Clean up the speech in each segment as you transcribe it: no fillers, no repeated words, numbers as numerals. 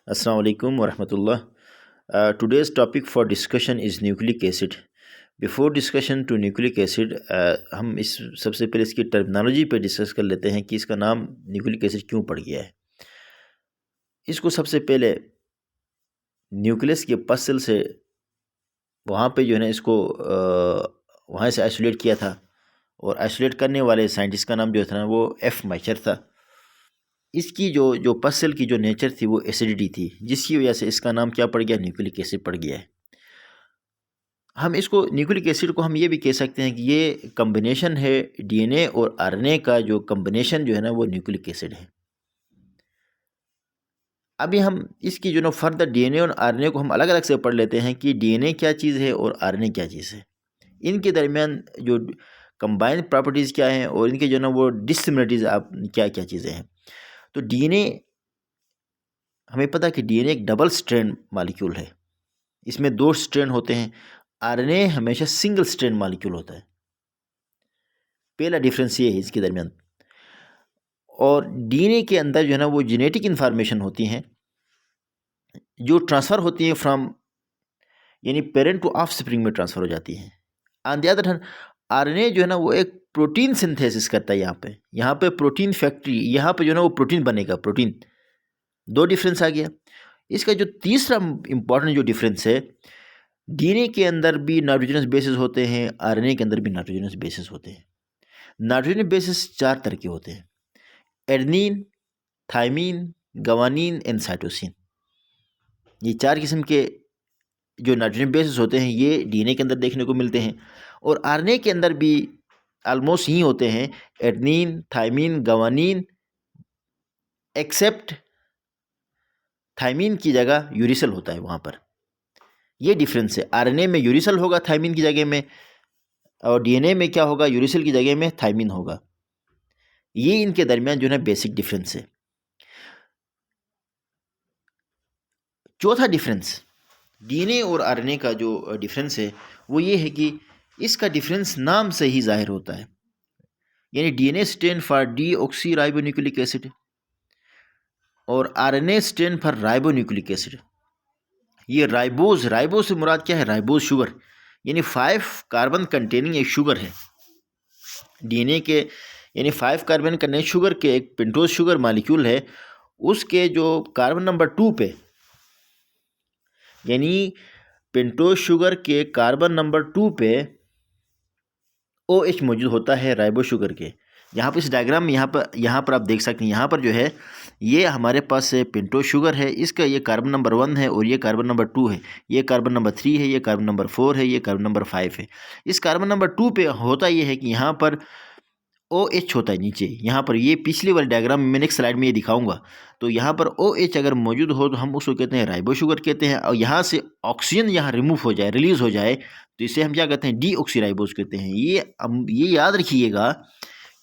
Assalamu alaikum wa rahmatullah. Today's topic for discussion is nucleic acid. Before discussion to nucleic acid, हम इस सबसे पहले इसकी terminology पे डिस्कस कर लेते हैं कि इसका नाम न्यूक्लिक एसिड क्यों पड़ गया है। इसको सबसे पहले न्यूक्लियस के पसल से वहाँ पे जो है ना इसको वहाँ से आइसोलेट किया था, और आइसोलेट करने वाले साइंटिस्ट का नाम जो था ना वो एफ मैचर था। इसकी जो पसल की जो नेचर थी वो एसिडिटी थी, जिसकी वजह से इसका नाम क्या पड़ गया, न्यूक्लिक एसिड पड़ गया है। हम इसको न्यूक्लिक एसिड को हम ये भी कह सकते हैं कि ये कम्बिनेशन है डीएनए और आरएनए का, जो कम्बिनेशन जो है ना वो न्यूक्लिक एसिड है। अभी हम इसकी जो ना फर्दर डीएनए और आरएनए को हम अलग अलग से पढ़ लेते हैं कि डीएनए क्या चीज़ है और आरएनए क्या चीज़ है, इनके दरमियान जो कंबाइंड प्रॉपर्टीज़ क्या हैं और इनके जो ना वो डिसिमिलरिटीज़ आप क्या क्या चीज़ें हैं। तो डीएनए हमें पता है कि डीएनए एक डबल स्ट्रैंड मॉलिक्यूल है, इसमें 2 स्ट्रैंड होते हैं। आरएनए हमेशा सिंगल स्ट्रैंड मॉलिक्यूल होता है, पहला डिफरेंस ये है इसके दरमियान। और डीएनए के अंदर जो है ना वो जेनेटिक इन्फॉर्मेशन होती हैं जो ट्रांसफ़र होती हैं फ्रॉम, यानी पेरेंट टू ऑफस्प्रिंग में ट्रांसफ़र हो जाती हैं। On the other hand RNA जो है ना वो एक प्रोटीन सिंथेसिस करता है। यहाँ पे प्रोटीन फैक्ट्री, यहाँ पे जो है ना वो प्रोटीन बनेगा, प्रोटीन। 2 डिफरेंस आ गया। इसका जो तीसरा इम्पॉर्टेंट जो डिफरेंस है, डीएनए के अंदर भी नाइट्रोजनस बेसिस होते हैं, आरएनए के अंदर भी नाइट्रोजनस बेसिस होते हैं। नाइट्रोजन बेसिस 4 तरह के होते हैं, adenine, thymine, guanine and cytosine. ये 4 किस्म के जो नाइट्रोजन बेसिस होते हैं ये डीएनए के अंदर देखने को मिलते हैं, और आरएनए के अंदर भी ऑलमोस्ट ही होते हैं, adenine, thymine, guanine, accept thymine की जगह यूरिसल होता है वहाँ पर। ये डिफरेंस है, आरएनए में यूरिसल होगा थायमीन की जगह में, और डीएनए में क्या होगा, यूरिसल की जगह में थायमीन होगा। ये इनके दरमियान जो है बेसिक डिफरेंस है। चौथा डिफरेंस डीएनए और आरएनए का जो डिफरेंस है वो ये है कि इसका डिफरेंस नाम से ही जाहिर होता है, यानी DNA stand for deoxyribonucleic acid और RNA stand for ribonucleic acid. ये राइबोज से मुराद क्या है, राइबोज शुगर, यानी 5 कार्बन कंटेनिंग एक शुगर है डीएनए के, यानी 5 कार्बन कंटेनिंग शुगर के एक पेंटोज शुगर मॉलिक्यूल है, उसके जो कार्बन नंबर 2 पे, यानी पेंटोज शुगर के कार्बन नंबर 2 पे OH मौजूद होता है राइबो शुगर के। यहाँ पर इस डायग्राम में यहाँ पर आप देख सकते हैं, यहाँ पर जो है ये हमारे पास पेंटोज शुगर है, इसका ये कार्बन नंबर 1 है और ये कार्बन नंबर 2 है, ये कार्बन नंबर 3 है, ये कार्बन नंबर 4 है, ये कार्बन नंबर 5 है। इस कार्बन नंबर 2 पे होता ये है कि यहाँ पर OH होता है नीचे, यहाँ पर ये पिछले वाले डायग्राम में मैंने एक स्लाइड में ये दिखाऊंगा। तो यहाँ पर OH अगर मौजूद हो तो हम उसको कहते हैं राइबो शुगर कहते हैं, और यहाँ से ऑक्सीजन यहाँ रिमूव हो जाए, रिलीज हो जाए, तो इसे हम क्या कहते हैं, डीऑक्सीराइबोज कहते हैं। ये याद रखिएगा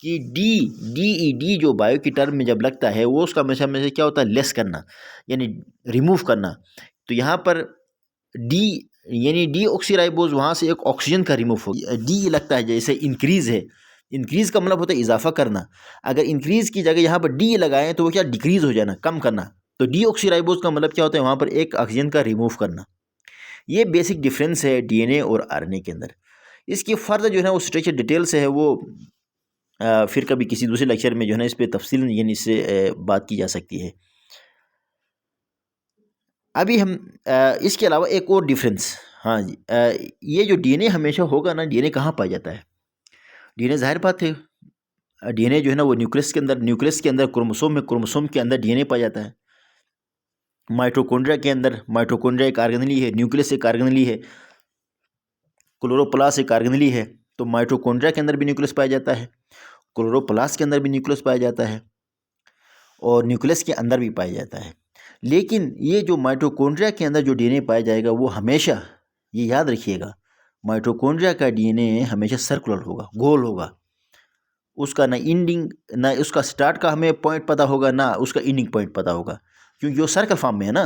कि डी जो बायो की टर्म में जब लगता है वो उसका हमेशा में से क्या होता है, लेस करना, यानी रिमूव करना। तो यहाँ पर डी यानी डीऑक्सीराइबोज, वहाँ से एक ऑक्सीजन का रिमूव हो गया। डी लगता है जैसे इंक्रीज है, इंक्रीज का मतलब होता है इजाफा करना, अगर इंक्रीज की जगह यहाँ पर डी लगाएं तो वो क्या, डिक्रीज हो जाना, कम करना। तो डीऑक्सीराइबोज का मतलब क्या होता है, वहाँ पर एक ऑक्सीजन का रिमूव करना। ये बेसिक डिफरेंस है डीएनए और आरएनए के अंदर। इसकी फर्दर जो है वो स्ट्रक्चर डिटेल से है, वो फिर कभी किसी दूसरे लेक्चर में जो है ना इस पर तफसील यानी इससे बात की जा सकती है। अभी हम इसके अलावा एक और डिफरेंस, हाँ जी, ये जो डीएनए हमेशा होगा ना, डीएनए कहाँ पाया जाता है, डीएनए जाहिर बात है डीएनए जो है ना वो न्यूक्लियस के अंदर क्रोमोसोम के अंदर डीएनए पाया जाता है। माइटोकॉन्ड्रिया के अंदर, माइटोकॉन्ड्रिया एक ऑर्गेनेली है, न्यूक्लियस एक ऑर्गेनेली है, क्लोरोप्लास्ट एक ऑर्गेनेली है। तो माइटोकॉन्ड्रिया के अंदर भी न्यूक्लियस पाया जाता है, क्लोरोप्लास्ट के अंदर भी न्यूक्लियस पाया जाता है, और न्यूक्लियस के अंदर भी पाया जाता है। लेकिन ये जो माइटोकॉन्ड्रिया के अंदर जो डीएनए पाया जाएगा वो हमेशा, ये याद रखिएगा, माइटोकॉन्ड्रिया का डीएनए हमेशा सर्कुलर होगा, गोल होगा। उसका ना एंडिंग, ना उसका स्टार्ट का हमें पॉइंट पता होगा, ना उसका एंडिंग पॉइंट पता होगा, क्योंकि वो सर्कल फॉर्म में है ना।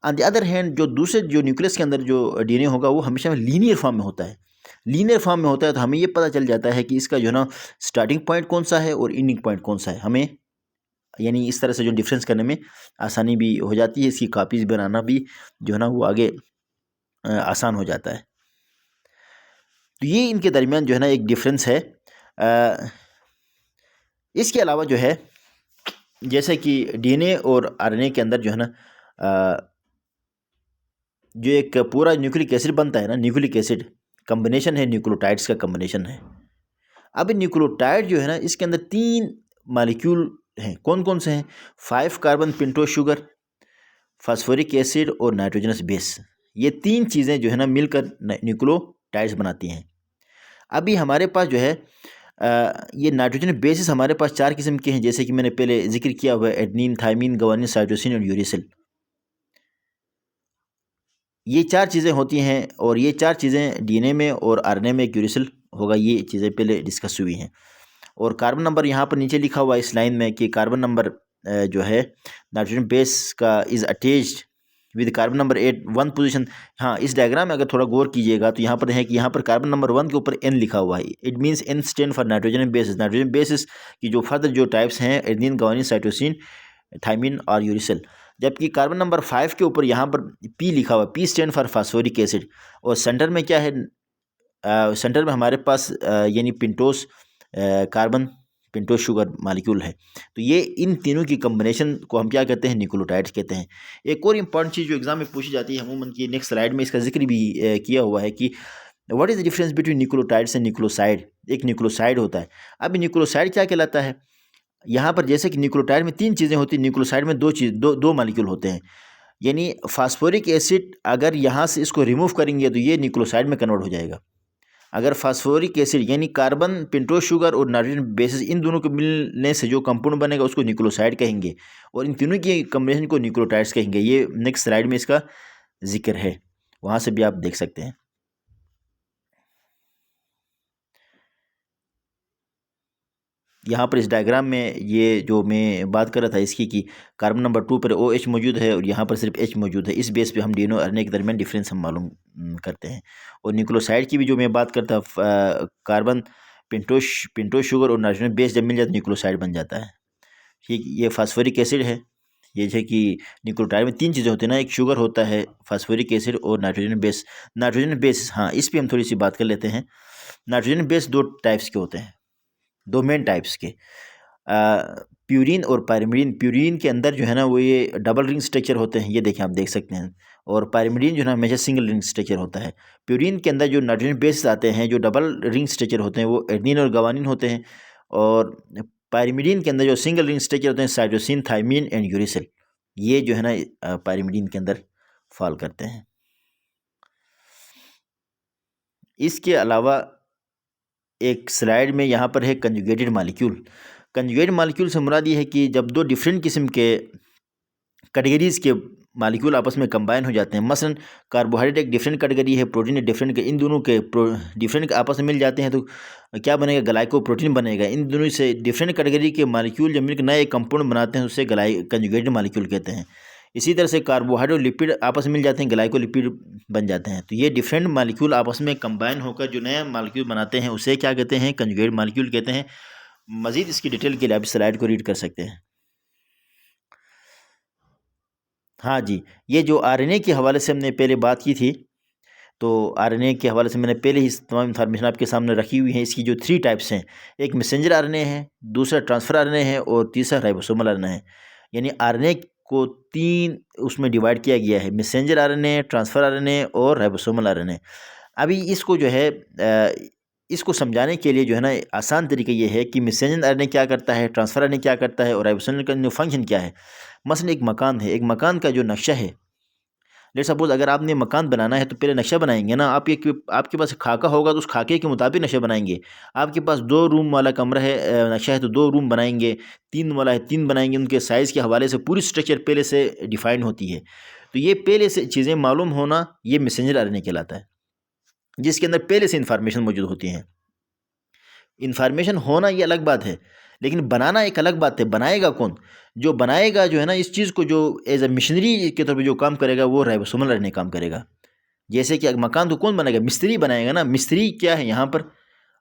ऑन द अदर हैंड जो दूसरे जो न्यूक्लियस के अंदर जो डीएनए होगा वो हमेशा लीनियर फॉर्म में होता है। लीनियर फॉर्म में होता है तो हमें ये पता चल जाता है कि इसका जो है ना स्टार्टिंग पॉइंट कौन सा है और एंडिंग पॉइंट कौन सा है, हमें यानी इस तरह से जो डिफरेंस करने में आसानी भी हो जाती है, इसकी कापीज बनाना भी जो है ना वो आगे आसान हो जाता है। तो ये इनके दरमियान जो है ना एक डिफरेंस है। इसके अलावा जो है जैसे कि डीएनए और आरएनए के अंदर जो है ना जो एक पूरा न्यूक्लिक एसिड बनता है ना, न्यूक्लिक एसिड कम्बिनेशन है, न्यूक्लियोटाइड्स का कम्बिनेशन है। अब न्यूक्लियोटाइड जो है ना इसके अंदर 3 मॉलिक्यूल हैं। कौन कौन से हैं? 5 carbon pentose sugar, phosphoric acid और नाइट्रोजनस बेस। ये 3 चीज़ें जो है ना मिलकर न्यूक्लियोटाइड्स बनाती हैं। अभी हमारे पास जो है ये नाइट्रोजन बेसिस हमारे पास 4 किस्म के हैं, जैसे कि मैंने पहले जिक्र किया हुआ है, एडेनिन, थाइमिन, ग्वानिन, साइटोसिन और यूरेसिल। ये 4 चीज़ें होती हैं और ये 4 चीज़ें डीएनए में और आरएनए में एक यूरेसिल होगा। ये चीज़ें पहले डिस्कस हुई हैं। और कार्बन नंबर यहाँ पर नीचे लिखा हुआ है इस लाइन में कि कार्बन नंबर जो है नाइट्रोजन बेस का is attached with carbon number 8 1 position. हाँ, इस डायग्राम में अगर थोड़ा गौर कीजिएगा तो यहाँ पर है कि यहाँ पर कार्बन नंबर 1 के ऊपर N लिखा हुआ है। It means N stand for nitrogen bases. Nitrogen bases की जो फर्दर जो टाइप्स हैं एडेनिन, ग्वानिन, साइटोसिन, थाइमिन और यूरेसिल। जबकि कार्बन नंबर 5 के ऊपर यहाँ पर P लिखा हुआ है। P stand for phosphoric acid. और सेंटर में क्या है? सेंटर में हमारे पास यानी पिंटोस कार्बन पेंटोज शुगर मॉलिक्यूल है। तो ये इन तीनों की कम्बिनेशन को हम क्या कहते हैं? न्यूक्लियोटाइड्स कहते हैं। एक और इम्पॉर्टेंट चीज़ जो एग्जाम में पूछी जाती है अमूमन की नेक्स्ट स्लाइड में इसका जिक्र भी किया हुआ है कि what is the difference between nucleotides and nucleoside. एक न्यूक्लियोसाइड होता है। अब न्यूक्लियोसाइड क्या कहलाता है? यहाँ पर जैसे कि न्यूक्लियोटाइड में 3 चीज़ें होती हैं, न्यूक्लियोसाइड में दो मॉलिक्यूल होते हैं। यानी फास्फोरिक एसिड अगर यहाँ से इसको रिमूव करेंगे तो ये न्यूक्लियोसाइड में कन्वर्ट हो जाएगा। अगर फास्फोरिक एसिड यानी कार्बन पेंटोज शुगर और नाइट्रोजन बेसिस इन दोनों के मिलने से जो कंपाउंड बनेगा उसको न्यूक्लियोसाइड कहेंगे और इन तीनों की कम्बिनेशन को न्यूक्लियोटाइड्स कहेंगे। ये नेक्स्ट स्लाइड में इसका जिक्र है, वहाँ से भी आप देख सकते हैं। यहाँ पर इस डायग्राम में ये जो मैं बात कर रहा था इसकी कि कार्बन नंबर 2 पर OH मौजूद है और यहाँ पर सिर्फ H मौजूद है। इस बेस पे हम डीएनए और आरएनए के दरमियान डिफरेंस हम मालूम करते हैं। और न्यूक्लियोसाइड की भी जो मैं बात करता कार्बन पेंटोज शुगर और नाइट्रोजन बेस जब मिल जाता है न्यूक्लियोसाइड बन जाता है। ठीक, ये फास्फोरिक एसिड है। ये है कि न्यूक्लियोटाइड में 3 चीज़ें होती हैं ना, एक शुगर होता है, फास्फोरिक एसिड और नाइट्रोजन बेस। नाइट्रोजन बेस, हाँ, इस पर हम थोड़ी सी बात कर लेते हैं। नाइट्रोजन बेस 2 टाइप्स के होते हैं, 2 मेन टाइप्स के, प्यूरिन और पायरिमिडीन। प्यूरिन के अंदर जो है ना वो ये डबल रिंग स्ट्रक्चर होते हैं, ये देखें आप देख सकते हैं। और पायरिमिडीन जो है ना हमेशा सिंगल रिंग स्ट्रक्चर होता है। प्यूरिन के अंदर जो नाइट्रोजन बेस आते हैं जो डबल रिंग स्ट्रक्चर होते हैं वो एडेनिन और ग्वानिन होते हैं। और पायरिमिडीन के अंदर जो सिंगल रिंग स्ट्रक्चर होते हैं साइटोसिन, थाइमिन एंड यूरेसिल। ये जो है ना पायरिमिडीन के अंदर फॉल करते हैं। इसके अलावा एक स्लाइड में यहाँ पर है कंजुगेटेड मॉलिक्यूल। कंजुगेटेड मॉलिक्यूल से मुराद ये है कि जब 2 डिफरेंट किस्म के कैटेगरीज़ के मॉलिक्यूल आपस में कंबाइन हो जाते हैं। मसलन कार्बोहाइड्रेट एक डिफरेंट कैटेगरी है, प्रोटीन एक डिफरेंट के, इन दोनों के डिफरेंट आपस में मिल जाते हैं तो क्या बनेगा? ग्लाइकोप्रोटीन बनेगा। इन दोनों से डिफरेंट कैटेगरी के मॉलिक्यूल जब मिलकर नए कंपाउंड बनाते हैं उससे कंजुगेटेड मॉलिक्यूल कहते हैं। इसी तरह से कार्बोहाइड्रेट और लिपिड आपस में मिल जाते हैं, ग्लाइकोलिपिड बन जाते हैं। तो ये डिफरेंट मॉलिक्यूल आपस में कंबाइन होकर जो नया मॉलिक्यूल बनाते हैं उसे क्या कहते हैं? कंजुगेटेड मॉलिक्यूल कहते हैं। मज़ीद इसकी डिटेल के लिए आप स्लाइड को रीड कर सकते हैं। हाँ जी, ये जो आरएनए के हवाले से हमने पहले बात की थी, तो आरएनए के हवाले से मैंने पहले ही तमाम इन्फॉर्मेशन आपके सामने रखी हुई है। इसकी जो 3 टाइप्स हैं, एक मैसेंजर आरएनए है, दूसरा ट्रांसफ़र आरएनए है और तीसरा राइबोसोमल आरएनए है। यानी आरएनए को 3 उसमें डिवाइड किया गया है, मैसेंजर आरएनए, ट्रांसफ़र आरएनए और राइबोसोमल आरएनए। अभी इसको जो है इसको समझाने के लिए जो है ना आसान तरीका ये है कि मैसेंजर आरएनए क्या करता है, ट्रांसफ़र आरएनए क्या करता है और राइबोसोमल का फंक्शन क्या है। मसलन एक मकान है, एक मकान का जो नक्शा है, लेट्स सपोज अगर आपने मकान बनाना है तो पहले नक्शा बनाएंगे ना। आपके पास खाका होगा तो उस खाके के मुताबिक नक्शा बनाएंगे। आपके पास 2 रूम वाला कमरा है, नक्शा है तो 2 रूम बनाएंगे, 3 वाला है 3 बनाएंगे। उनके साइज़ के हवाले से पूरी स्ट्रक्चर पहले से डिफाइंड होती है। तो ये पहले से चीज़ें मालूम होना ये मैसेंजर आरएनए कहलाता है, जिसके अंदर पहले से इंफॉर्मेशन मौजूद होती है। इन्फॉर्मेशन होना ये अलग बात है, लेकिन बनाना एक अलग बात है। बनाएगा कौन? जो बनाएगा जो है ना इस चीज़ को, जो एज ए मशीनरी के तौर पे जो काम करेगा वो राइबोसोमल आरएनए काम करेगा। जैसे कि मकान तो कौन बनाएगा? मिस्त्री बनाएगा ना। मिस्त्री क्या है यहाँ पर?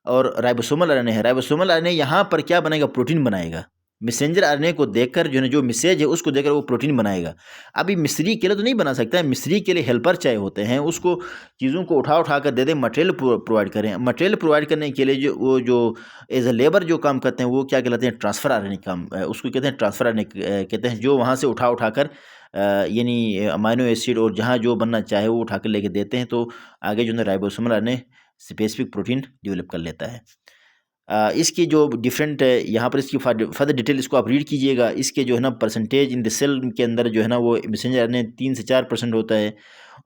और राइबोसोमल आरएनए है। राइबोसोमल आरएनए यहाँ पर क्या बनाएगा? प्रोटीन बनाएगा। मैसेंजर आरएनए को देखकर जो है जो मैसेज है उसको देखकर वो प्रोटीन बनाएगा। अभी मिस्री के लिए तो नहीं बना सकता है, मिस्री के लिए हेल्पर चाहिए होते हैं, उसको चीज़ों को उठा कर दे दें, मटेरियल प्रोवाइड करें। मटेरियल प्रोवाइड करने के लिए जो एज ए लेबर जो काम करते हैं वो क्या कहलाते हैं, ट्रांसफ़र आरएनए काम, उसको कहते हैं ट्रांसफ़र आरएनए कहते हैं, जो वहाँ से उठा कर यानी अमाइनो एसिड और जहाँ जो बनना चाहे वो उठा कर लेके देते हैं, तो आगे जो है ribosomal RNA specific protein develop कर लेता है। इसकी जो डिफरेंट यहाँ पर इसकी फर्दर डिटेल इसको आप रीड कीजिएगा। इसके जो है ना परसेंटेज इन द सेल के अंदर जो है ना वो मैसेंजर आरएनए 3 से 4% होता है,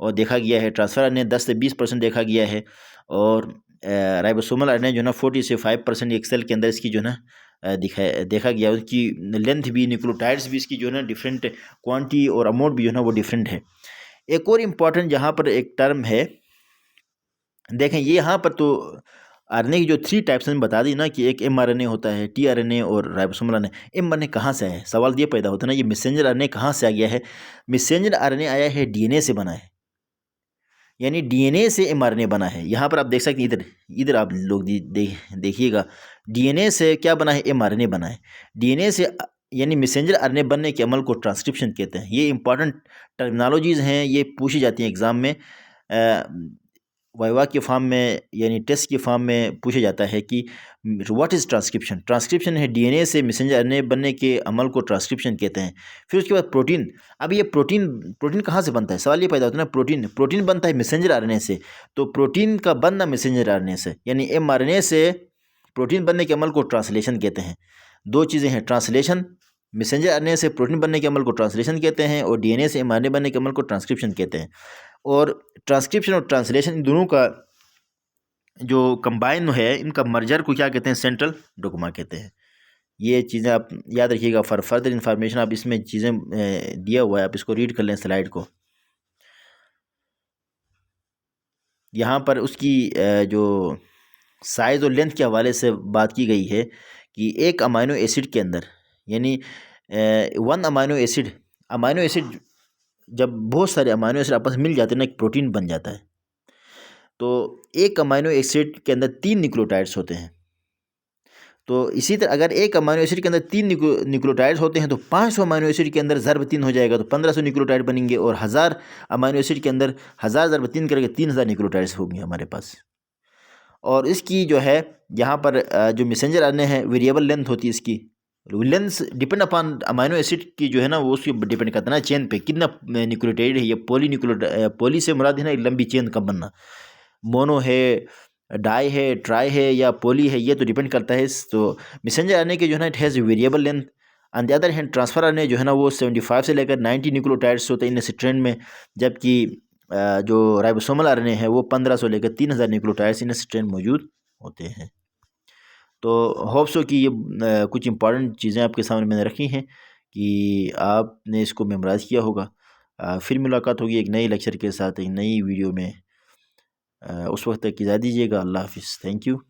और देखा गया है ट्रांसफ़र आरएनए 10 से 20% देखा गया है, और राइबोसोमल आरएनए जो है ना 40 से 5% एक सेल के अंदर इसकी जो है ना देखा गया। उसकी लेंथ भी, न्यूक्लियोटाइड्स भी इसकी जो है ना डिफरेंट क्वांटिटी और अमाउंट भी जो है ना वो डिफरेंट है। एक और इम्पॉर्टेंट यहाँ पर एक टर्म है, देखें ये यहाँ पर तो आरएनए की जो 3 टाइप्स मैंने बता दी ना, कि एक mRNA होता है, tRNA और राइबोसोमल आरएनए। mRNA कहाँ से आया है, सवाल ये पैदा होता है ना, ये मैसेंजर आरएनए कहाँ से आ गया है। मैसेंजर आरएनए आया है डीएनए से बना है, यानी डीएनए से mRNA बना है। यहाँ पर आप देख सकते हैं, इधर इधर आप लोग देखिएगा, डीएनए से क्या बना है, mRNA बना है। डीएनए से यानी मैसेंजर आरएनए बनने के अमल को ट्रांसक्रिप्शन कहते हैं। ये इंपॉर्टेंट टर्मिनोलॉजीज़ हैं, ये पूछी जाती हैं एग्ज़ाम में, वाइवा के फॉर्म में यानी टेस्ट के फॉर्म में पूछा जाता है कि व्हाट इज़ ट्रांसक्रिप्शन। ट्रांसक्रिप्शन है डीएनए से मैसेंजर आरएनए बनने के अमल को ट्रांसक्रिप्शन कहते हैं। फिर उसके बाद प्रोटीन। अब ये प्रोटीन कहाँ से बनता है, सवाल ये पैदा होता है ना, प्रोटीन बनता है मैसेंजर आरएनए से, तो प्रोटीन का बनना मैसेंजर आरएनए से, यानी mRNA से प्रोटीन बनने के अमल को ट्रांसलेशन कहते हैं। दो चीज़ें हैं, ट्रांसलेशन, मैसेंजर आरएनए से प्रोटीन बनने के अमल को ट्रांसलेशन कहते हैं, और डीएनए से mRNA बनने के अमल को ट्रांसक्रिप्शन कहते हैं। और ट्रांसक्रिप्शन और ट्रांसलेशन इन दोनों का जो कंबाइन है, इनका मर्जर को क्या कहते हैं, सेंट्रल डोग्मा कहते हैं। ये चीज़ें आप याद रखिएगा। फॉर फर्दर इन्फॉर्मेशन आप इसमें चीज़ें दिया हुआ है, आप इसको रीड कर लें स्लाइड को। यहाँ पर उसकी जो साइज़ और लेंथ के हवाले से बात की गई है कि एक अमाइनो एसिड के अंदर, यानी वन अमाइनो एसिड जब बहुत सारे अमाइनो एसिड आपस में मिल जाते हैं ना, एक प्रोटीन बन जाता है। तो एक अमाइनो एसिड के अंदर 3 न्यूक्लियोटाइड्स होते हैं। तो इसी तरह अगर एक अमाइनो एसिड के अंदर 3 न्यूक्लियोटाइड्स होते हैं, तो 500 अमाइनो एसिड के अंदर ज़रब 3 हो जाएगा, तो 1500 न्यूक्लियोटाइड बनेंगे, और 1000 अमाइनो एसिड के अंदर 1000 ज़रब 3 करके 3000 न्यूक्लियोटाइड्स होंगे हमारे पास। और इसकी जो है यहाँ पर जो मैसेंजर आरएनए है, वेरिएबल लेंथ होती है इसकी। Length depend upon amino acid की जो है ना, वो उसकी डिपेंड करता है ना चेन पे, कितना न्यूक्लियोटाइड है। ये पॉली से मुराद है ना लंबी चेन का बनना, मोनो है, डाई है, ट्राई है या पॉली है, ये तो डिपेंड करता है। तो मैसेंजर आरएनए के जो है ना, it has variable length. On the other hand transfer RNA जो है ना, वो 75 से लेकर 90 न्यूक्लियोटाइड्स होते हैं इन स्ट्रैंड में, जबकि जो राइबोसोमल आरएनए है वो 1500 से लेकर 3000 न्यूक्लियोटाइड्स इन स्ट्रैंड मौजूद होते हैं। तो होप सो कि ये कुछ इंपॉर्टेंट चीज़ें आपके सामने मैंने रखी हैं कि आपने इसको मेमोराइज़ किया होगा। फिर मुलाकात होगी एक नई लेक्चर के साथ, एक नई वीडियो में। उस वक्त तक इजाज़त दीजिएगा। अल्लाह हाफ़िज़। Thank you.